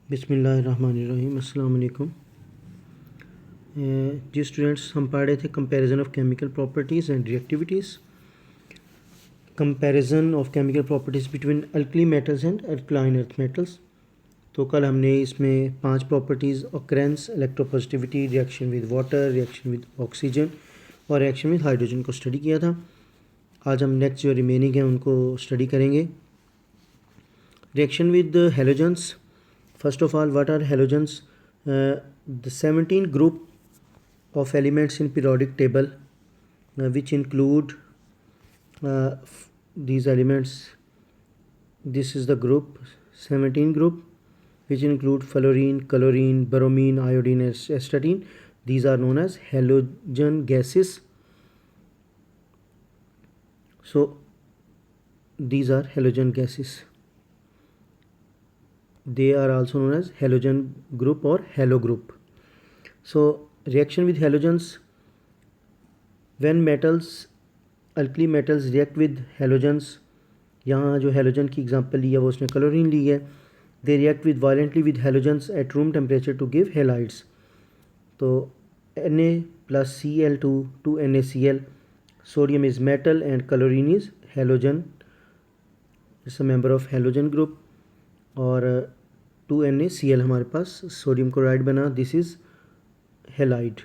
बिस्मिल्लाहिर्रहमानिर्रहीम। अस्सलाम वालेकुम। जी स्टूडेंट्स, हम पढ़ रहे थे comparison of chemical properties and reactivities. Comparison of chemical properties between alkali metals and alkaline earth metals. तो कल हमने इसमें 5 properties occurrence, electropositivity, reaction with water, reaction with oxygen और रिएक्शन विद हाइड्रोजन को स्टडी किया था। आज हम नेक्स्ट जो रिमेनिंग है उनको स्टडी करेंगे। Reaction with halogens. First of all, what are halogens? The 17 group of elements in periodic table, which include these elements. This is the group 17 group, which include fluorine, chlorine, bromine, iodine, and astatine. These are known as halogen gases. So these are halogen gases. They are also known as halogen group or halo group. So reaction with halogens, when metals, alkali metals react with halogens, यहाँ जो halogen की example ली है वो उसने chlorine ली है, they react with violently with halogens at room temperature to give halides. तो Na plus Cl2 to NaCl, sodium is metal and chlorine is halogen, it's a member of halogen group. और 2NaCl हमारे पास sodium chloride बना, this is halide.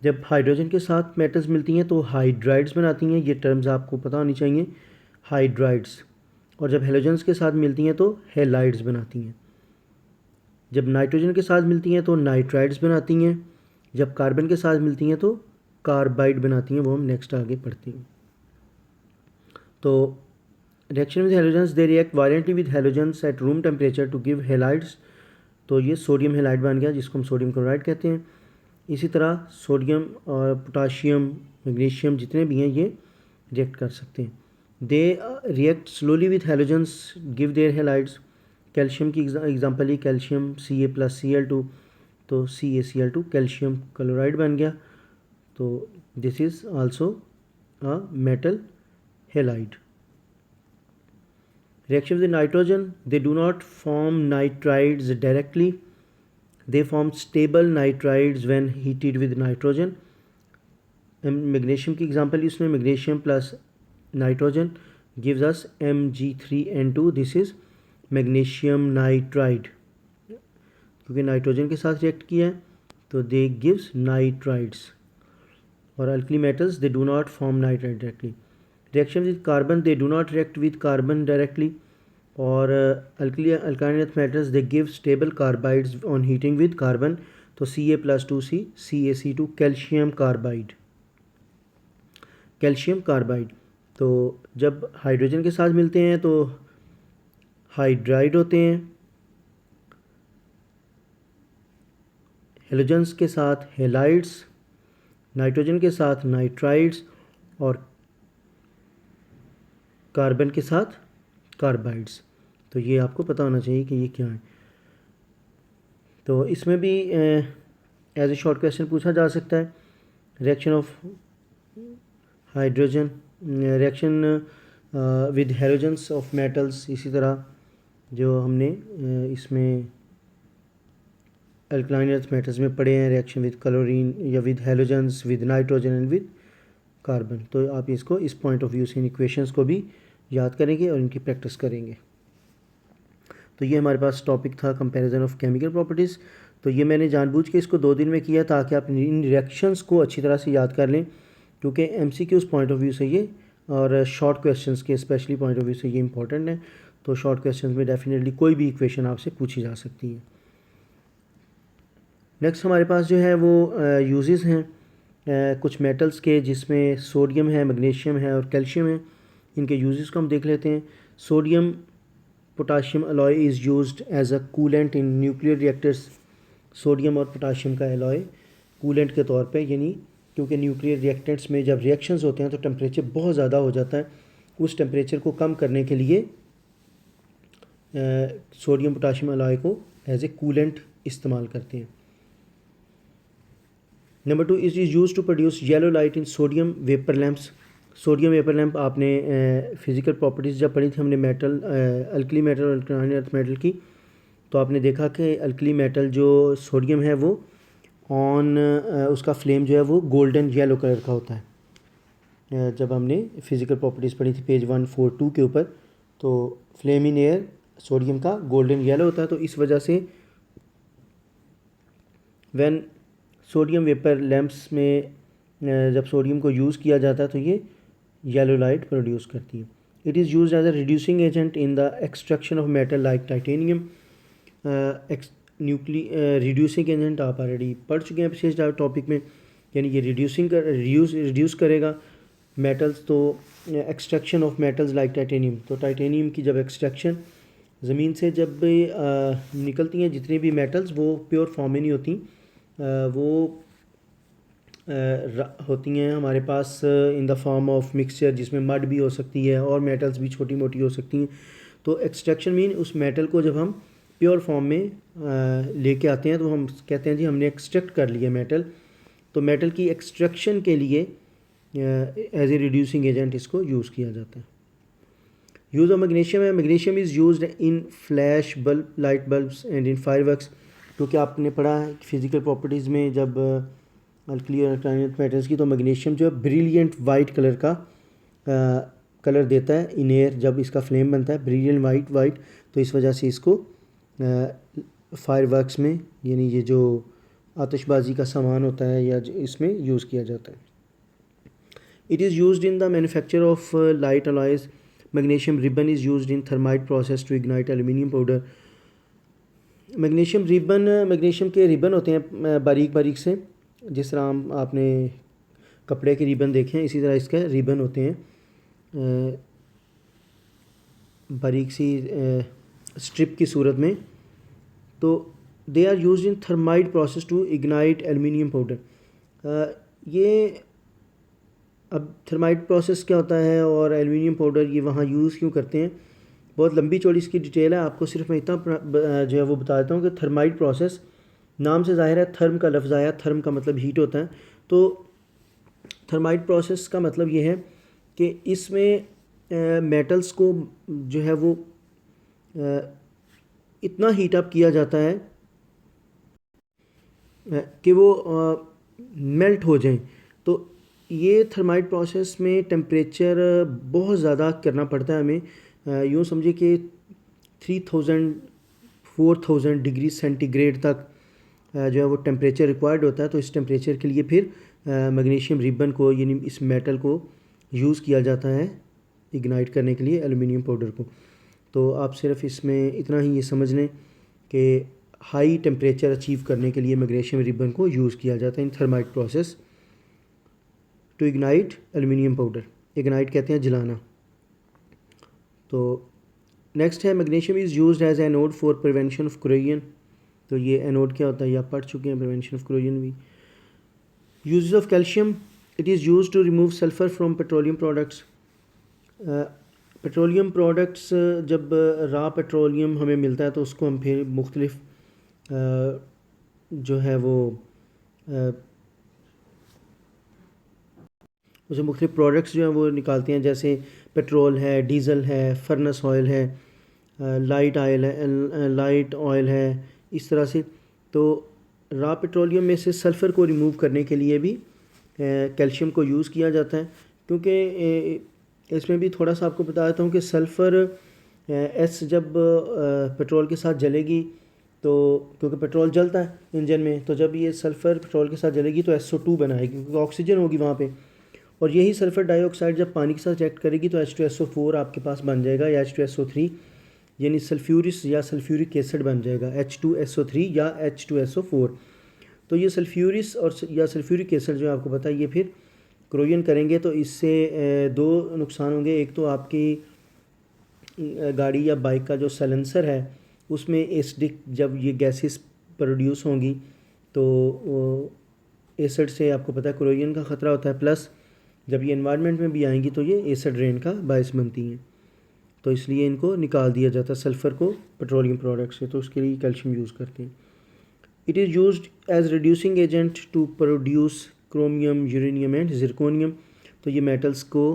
जब hydrogen के साथ metals मिलती हैं तो हाइड्राइड्स बनाती हैं, ये टर्म्स आपको पता होनी चाहिए, हाइड्राइड्स। और जब हेलोजेंस के साथ मिलती हैं तो हेलाइड्स बनाती हैं। जब नाइट्रोजन के साथ मिलती हैं तो नाइट्राइड्स बनाती हैं। जब कार्बन के साथ मिलती हैं तो कार्बाइड बनाती हैं, वो हम नेक्स्ट आगे पढ़ते हैं। तो reaction with halogens, they react violently with halogens at room temperature to give halides. तो ये सोडियम हेलाइड बन गया, जिसको हम सोडियम क्लोराइड कहते हैं। इसी तरह सोडियम और पोटाशियम, मैग्नीशियम जितने भी हैं ये रिएक्ट कर सकते हैं। They react slowly with halogens, give their halides. Calcium की एग्जांपल ही कैल्शियम Ca+Cl2, तो CaCl2 कैल्शियम क्लोराइड बन गया। तो this is also a metal halide. Reaction with nitrogen, they do not form nitrides directly, they form stable nitrides when heated with nitrogen. Magnesium की example इसमें magnesium plus nitrogen gives us Mg3N2, this is magnesium nitride. क्योंकि nitrogen के साथ react किया है तो they gives nitrides. और alkali metals, they do not form nitride directly. Reaction with carbon, they do not react with carbon directly. और अल्काइन earth metals, they give stable carbides on heating with carbon. तो Ca+2C, CaC2 calcium carbide, calcium carbide. तो जब hydrogen के साथ मिलते हैं तो हाइड्राइड होते हैं, हेलोजेंस के साथ हेलाइड्स, नाइट्रोजन के साथ नाइट्राइड्स और कार्बन के साथ कार्बाइड्स। तो ये आपको पता होना चाहिए कि ये क्या है। तो इसमें भी एज ए शॉर्ट क्वेश्चन पूछा जा सकता है। Reaction of hydrogen, reaction with halogens of metals. इसी तरह जो हमने इसमें अल्कलाइन अर्थ मेटल्स में पढ़े हैं, रिएक्शन विद क्लोरीन या with halogens, with nitrogen and with carbon. तो आप इसको इस पॉइंट ऑफ व्यू से इन इक्वेशंस को भी याद करेंगे और इनकी प्रैक्टिस करेंगे। तो ये हमारे पास टॉपिक था कंपैरिजन ऑफ केमिकल प्रॉपर्टीज़। तो ये मैंने जानबूझ के इसको 2 दिन में किया ताकि आप इन रिएक्शंस को अच्छी तरह से याद कर लें, क्योंकि MCQs पॉइंट ऑफ व्यू से ये और शॉर्ट क्वेश्चंस के स्पेशली पॉइंट ऑफ व्यू से ये इंपॉर्टेंट है। तो शॉर्ट क्वेश्चंस में डेफिनेटली कोई भी इक्वेशन आपसे पूछी जा सकती है। नेक्स्ट हमारे पास जो है वो यूजेस हैं कुछ मेटल्स के, जिसमें सोडियम है, मैग्नीशियम है और कैल्शियम है। इनके यूजेस को हम देख लेते हैं। Sodium potassium alloy is used as a coolant in nuclear reactors. Sodium और पोटाशियम का अलॉय कूलेंट के तौर पे, यानी क्योंकि न्यूक्लियर रिएक्टेंट्स में जब रिएक्शंस होते हैं तो टेम्परेचर बहुत ज़्यादा हो जाता है, उस टेम्परेचर को कम करने के लिए सोडियम पोटाशियम अलॉय को एज ए कूलेंट इस्तेमाल करते हैं। Number 2, it is use to produce yellow light in sodium vapour lamps. Sodium vapour lamp आपने फिज़िकल प्रॉपर्टीज़ जब पढ़ी थी हमने मेटल अल्कली मेटल और अल्कलाइन अर्थ मेटल की, तो आपने देखा कि अल्कली मेटल जो सोडियम है वो ऑन उसका फ्लेम जो है वो गोल्डन येलो कलर का होता है। जब हमने फिज़िकल प्रॉपर्टीज़ पढ़ी थी पेज 142 के ऊपर, तो फ्लेम इन एयर सोडियम का गोल्डन येलो होता है। तो इस वजह से व्हेन सोडियम वेपर लैंप्स में जब सोडियम को यूज़ किया जाता है तो ये येलो लाइट प्रोड्यूस करती है। It is use as a reducing agent in the extraction of metal like titanium. Reducing agent आप ऑलरेडी पढ़ चुके हैं पिछले टॉपिक में, यानी ये रिड्यूस करेगा मेटल्स। तो extraction of metals like titanium, तो टाइटेनियम की जब एक्सट्रैक्शन ज़मीन से जब निकलती हैं जितनी भी मेटल्स वो प्योर फॉर्म में नहीं होती, वो होती हैं हमारे पास in the form of mixture, जिसमें मड भी हो सकती है और मेटल्स भी छोटी मोटी हो सकती हैं। तो एक्सट्रैक्शन मीन उस मेटल को जब हम प्योर फॉर्म में लेके आते हैं तो हम कहते हैं जी हमने एक्सट्रैक्ट कर लिया मेटल। तो मेटल की एक्सट्रैक्शन के लिए एज ए रिड्यूसिंग एजेंट इसको यूज़ किया जाता है। यूज़ ऑफ मैग्नीशियम है, magnesium is used in flash bulb, light bulbs and in fireworks. क्योंकि आपने पढ़ा है फिज़िकल प्रॉपर्टीज़ में जब अल्कली और अल्कलाइन मेटल्स की, तो मैग्नीशियम जो है ब्रिलियंट वाइट कलर का कलर देता है इन एयर, जब इसका फ्लेम बनता है ब्रिलियंट वाइट। तो इस वजह से इसको फायरवर्क्स में, यानी ये जो आतिशबाजी का सामान होता है या इसमें यूज़ किया जाता है। It is used in the manufacture of light alloys. Magnesium ribbon is used in thermite process to ignite aluminium powder. Magnesium ribbon, magnesium के रिबन होते हैं बारीक बारीक से, जिस तरह हम आपने कपड़े के रिबन देखे हैं इसी तरह इसके रिबन होते हैं बारीक सी स्ट्रिप की सूरत में। तो they are used in thermite process to ignite aluminium powder. ये अब थर्माइट प्रोसेस क्या होता है और एल्यूमिनियम पाउडर ये वहाँ यूज़ क्यों करते हैं, बहुत लंबी चौड़ी इसकी डिटेल है। आपको सिर्फ मैं इतना जो है वो बता देता हूँ कि थर्माइट प्रोसेस, नाम से ज़ाहिर है थर्म का लफ्ज़ आया, थर्म का मतलब हीट होता है। तो थर्माइट प्रोसेस का मतलब ये है कि इसमें मेटल्स को जो है वो इतना हीट अप किया जाता है कि वो मेल्ट हो जाएं। तो ये थर्माइट प्रोसेस में टेम्परेचर बहुत ज़्यादा करना पड़ता है हमें। यूँ समझिए कि 3000-4000 डिग्री सेंटीग्रेड तक जो है वो टेम्परेचर रिक्वायर्ड होता है। तो इस टेम्परेचर के लिए फिर मैग्नीशियम रिबन को, यानी इस मेटल को यूज़ किया जाता है इग्नाइट करने के लिए एल्यूमिनियम पाउडर को। तो आप सिर्फ इसमें इतना ही ये समझ लें कि हाई टेम्परेचर अचीव करने के लिए मैग्नीशियम रिबन को यूज़ किया जाता है in thermite process to ignite aluminium powder. Ignite कहते हैं जलाना। तो नेक्स्ट है magnesium is used as anode for prevention of corrosion. तो ये एनोड क्या होता है ये आप पढ़ चुके हैं, प्रिवेंशन ऑफ कोरोजन भी। Uses of calcium, it is used to remove sulphur from petroleum products. Petroleum products, जब रॉ पेट्रोलियम हमें मिलता है तो उसको हम फिर मुख्तलिफ जो है वो उसे मुख्तलिफ प्रोडक्ट्स जो हैं वो निकालते हैं, जैसे पेट्रोल है, डीज़ल है, फर्नेस ऑयल है, लाइट ऑयल है, इस तरह से। तो रॉ पेट्रोलियम में से सल्फ़र को रिमूव करने के लिए भी कैल्शियम को यूज़ किया जाता है। क्योंकि इसमें भी थोड़ा सा आपको बता देता हूँ कि सल्फ़र एस जब पेट्रोल के साथ जलेगी, तो क्योंकि पेट्रोल जलता है इंजन में, तो जब ये सल्फ़र पेट्रोल के साथ जलेगी तो SO2 बनाएगी, क्योंकि ऑक्सीजन होगी वहाँ पे। और यही सल्फ़र डाइऑक्साइड जब पानी के साथ रिएक्ट करेगी तो H2SO4 आपके पास बन जाएगा, या H2SO3, यानी सल्फ्यूरिस या सल्फ्यूरिक एसिड बन जाएगा, H2SO3 या H2SO4। तो ये सल्फ्यूरिस और या सल्फ्यूरिक एसिड जो आपको पता है ये फिर क्रोजन करेंगे, तो इससे दो नुकसान होंगे। एक तो आपकी गाड़ी या बाइक का जो साइलेंसर है उसमें एसिडिक जब ये गैसेस प्रोड्यूस होंगी तो एसिड से आपको पता है क्रोजन का ख़तरा होता है। प्लस जब ये एनवायरनमेंट में भी आएंगी तो ये एसिड रेन का बायस बनती हैं, तो इसलिए इनको निकाल दिया जाता है सल्फ़र को पेट्रोलियम प्रोडक्ट से। तो उसके लिए कैल्शियम यूज़ करते हैं। It is used as reducing agent to produce chromium, uranium and zirconium. तो ये मेटल्स को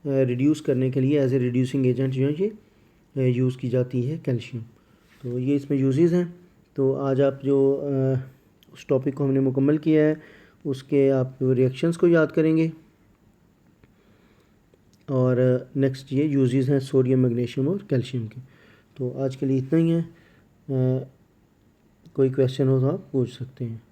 रिड्यूस करने के लिए एज ए रिड्यूसिंग एजेंट जो है ये यूज़ की जाती है कैल्शियम। तो ये इसमें यूजेस हैं। तो आज आप जो उस टॉपिक को हमने मुकम्मल किया है उसके आप रिएक्शंस को याद करेंगे, और नेक्स्ट ये यूजेस हैं सोडियम, मैग्नीशियम और कैल्शियम के। तो आज के लिए इतना ही है। कोई क्वेश्चन हो तो आप पूछ सकते हैं।